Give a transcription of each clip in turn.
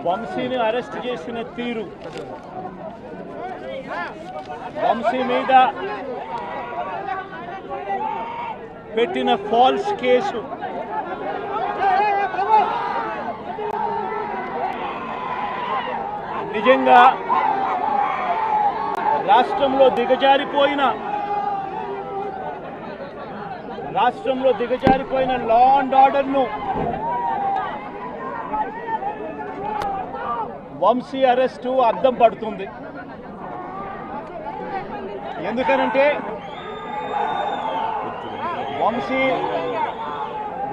వంశీని అరెస్ట్ చేసిన తీరు, వంశీ మీద పెట్టిన ఫాల్స్ కేసు నిజంగా రాష్ట్రంలో దిగజారిపోయిన లా అండ్ ఆర్డర్ను వంశీ అరెస్టు అద్దం పడుతుంది. ఎందుకనంటే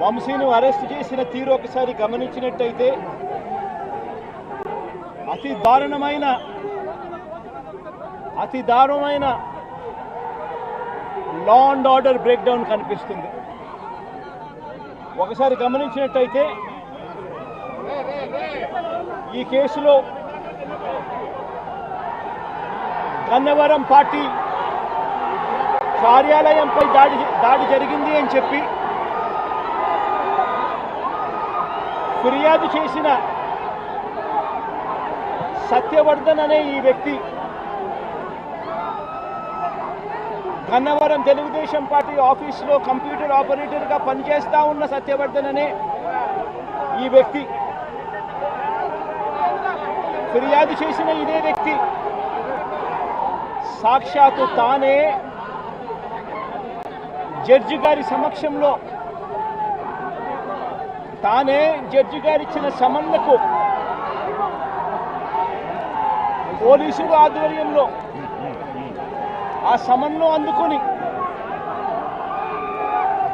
వంశీని అరెస్ట్ చేసిన తీరు ఒకసారి గమనించినట్టయితే అతి దారుణమైన law and order break down కనిపిస్తుంది. ఒకసారి గమనించినట్టయితే ఈ కేసులో గన్నవరం పార్టీ కార్యాలయంపై దాడి జరిగింది అని చెప్పి ఫిర్యాదు చేసిన సత్యవర్ధన్ అనే ఈ వ్యక్తి, గన్నవరం తెలుగుదేశం పార్టీ ఆఫీసులో కంప్యూటర్ ఆపరేటర్గా పనిచేస్తూ ఉన్న సత్యవర్ధన్ అనే ఈ వ్యక్తి, ఫిర్యాదు చేసిన ఇదే వ్యక్తి సాక్షాత్తు తానే జడ్జి గారి సమక్షంలో జడ్జి గారిచ్చిన సమన్లకు పోలీసుల ఆధ్వర్యంలో ఆ సమన్ను అందుకొని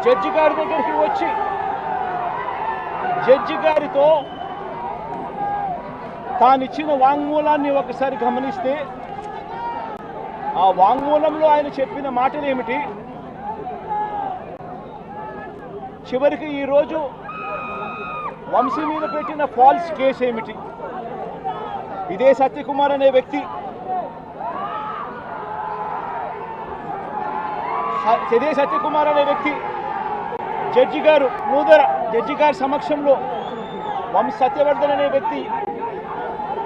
జడ్జి గారి దగ్గరికి వచ్చి జడ్జి గారితో తానిచ్చిన వాంగ్మూలాన్ని ఒకసారి గమనిస్తే ఆ వాంగ్మూలంలో ఆయన చెప్పిన మాటలు ఏమిటి, చివరికి ఈరోజు వంశీ మీద పెట్టిన ఫాల్స్ కేసు ఏమిటి, ఇదే సత్యకుమార్ అనే వ్యక్తి జడ్జి గారు జడ్జి గారి సమక్షంలో సత్యవర్ధన్ అనే వ్యక్తి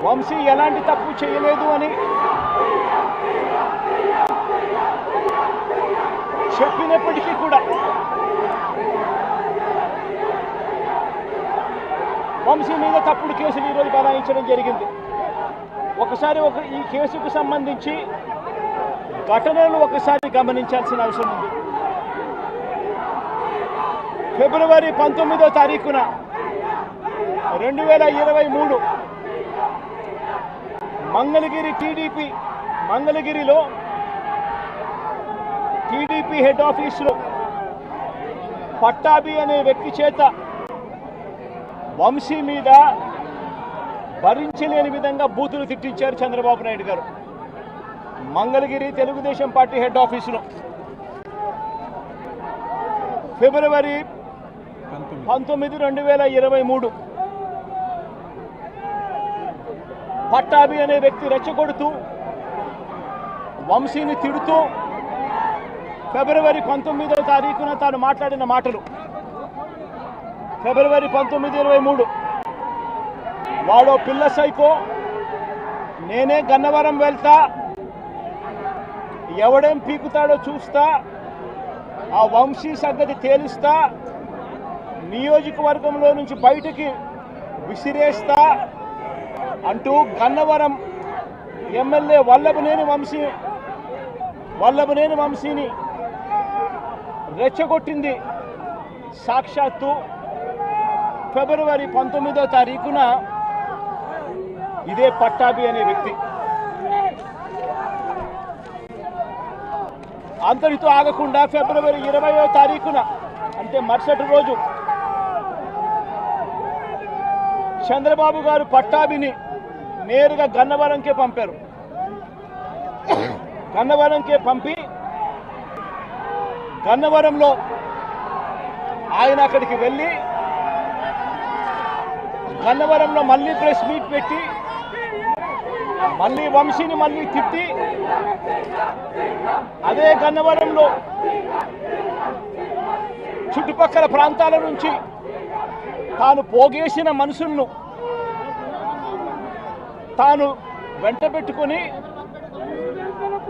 వంశీ ఎలాంటి తప్పు చేయలేదు అని చెప్పినప్పటికీ కూడా వంశీ మీద తప్పుడు కేసులు ఈరోజు బనాయించడం జరిగింది. ఒకసారి ఈ కేసుకు సంబంధించి ఘటనలు ఒకసారి గమనించాల్సిన అవసరం ఉంది. ఫిబ్రవరి 19వ తారీఖున 2023 మంగళగిరిలో టీడీపీ హెడ్ ఆఫీసులో పట్టాభి అనే వ్యక్తి చేత వంశీ మీద భరించలేని విధంగా బూతులు తిట్టించారు చంద్రబాబు నాయుడు గారు. మంగళగిరి తెలుగుదేశం పార్టీ హెడ్ ఆఫీసులో ఫిబ్రవరి 19, 2023 పట్టాభి అనే వ్యక్తి రెచ్చగొడుతూ వంశీని తిడుతూ ఫిబ్రవరి 19వ తారీఖున తాను మాట్లాడిన మాటలు, ఫిబ్రవరి 19, 23 వాడో పిల్ల సైకో, నేనే గన్నవరం వెళ్తా, ఎవడేం పీకుతాడో చూస్తా, ఆ వంశీ సంగతి తేలుస్తా, నియోజకవర్గంలో నుంచి బయటికి విసిరేస్తా అంటూ గన్నవరం ఎమ్మెల్యే వల్లభనేని వంశీని రెచ్చగొట్టింది సాక్షాత్తు ఫిబ్రవరి 19వ తారీఖున ఇదే పట్టాభి అనే వ్యక్తి. అంతటితో ఆగకుండా ఫిబ్రవరి 20వ తారీఖున అంటే మరుసటి రోజు చంద్రబాబు గారు పట్టాభిని నేరుగా గన్నవరంకే పంపారు. గన్నవరంకే పంపి గన్నవరంలో ఆయన అక్కడికి వెళ్ళి గన్నవరంలో మళ్ళీ ప్రెస్ మీట్ పెట్టి మళ్ళీ వంశీని మళ్ళీ తిట్టి అదే గన్నవరంలో చుట్టుపక్కల ప్రాంతాల నుంచి తాను పోగేసిన మనుషులను తాను వెంట పెట్టుకుని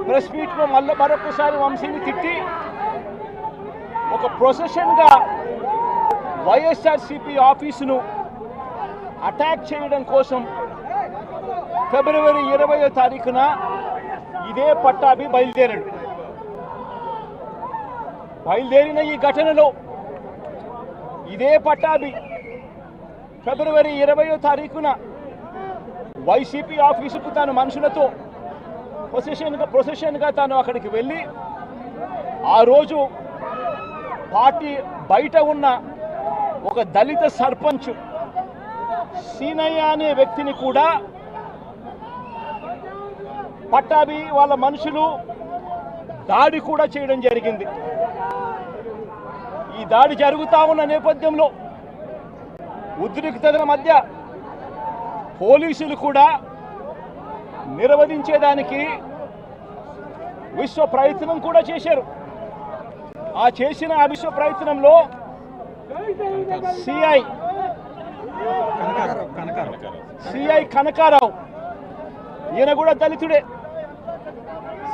ప్రెస్ మీట్లో మరొకసారి వంశీని తిట్టి ఒక ప్రొసెషన్గా వైఎస్ఆర్సీపీ ఆఫీసును అటాక్ చేయడం కోసం ఫిబ్రవరి 20వ తారీఖున ఇదే పట్టాభి బయలుదేరిన ఈ ఘటనలో ఇదే పట్టాభి ఫిబ్రవరి 20వ తారీఖున వైసీపీ ఆఫీసుకు తాను మనుషులతో ప్రొసెషన్గా తాను అక్కడికి వెళ్ళి ఆ రోజు పార్టీ బయట ఉన్న ఒక దళిత సర్పంచ్ సీనయ్య అనే వ్యక్తిని కూడా పట్టాభి వాళ్ళ మనుషులు దాడి కూడా చేయడం జరిగింది. ఈ దాడి జరుగుతా ఉన్న నేపథ్యంలో ఉద్రిక్తతల మధ్య పోలీసులు కూడా నిర్వహించేదానికి విశ్వ ప్రయత్నం కూడా చేశారు. ఆ చేసిన విశ్వ ప్రయత్నంలో సిఐ కనకారావు, ఈయన కూడా దళితుడే,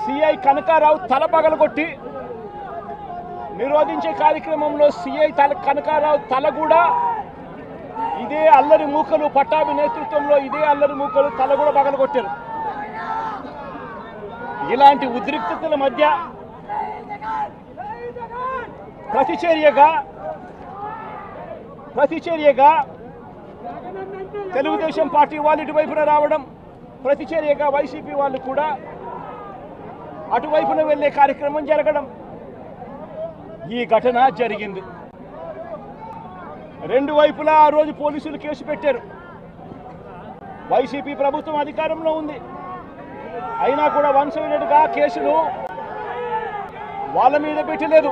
సిఐ కనకారావు తల పగలగొట్టి నిరోధించే కార్యక్రమంలో సిఐ కనకారావు తల కూడా ఇదే అల్లరి మూకలు పట్టాభి నేతృత్వంలో ఇదే అల్లరి మూకలు తల కూడా పగలగొట్టారు. ఇలాంటి ఉద్రిక్తతల మధ్య ప్రతిచర్యగా తెలుగుదేశం పార్టీ వాళ్ళు ఇటువైపున రావడం, ప్రతిచర్యగా వైసీపీ వాళ్ళు కూడా అటువైపున వెళ్లే కార్యక్రమం జరగడం, ఈ ఘటన జరిగింది. రెండు వైపులా ఆ రోజు పోలీసులు కేసు పెట్టారు. వైసీపీ ప్రభుత్వం అధికారంలో ఉంది, అయినా కూడా వన్ సైడెడ్గా కేసులు వాళ్ళ మీద పెట్టలేదు.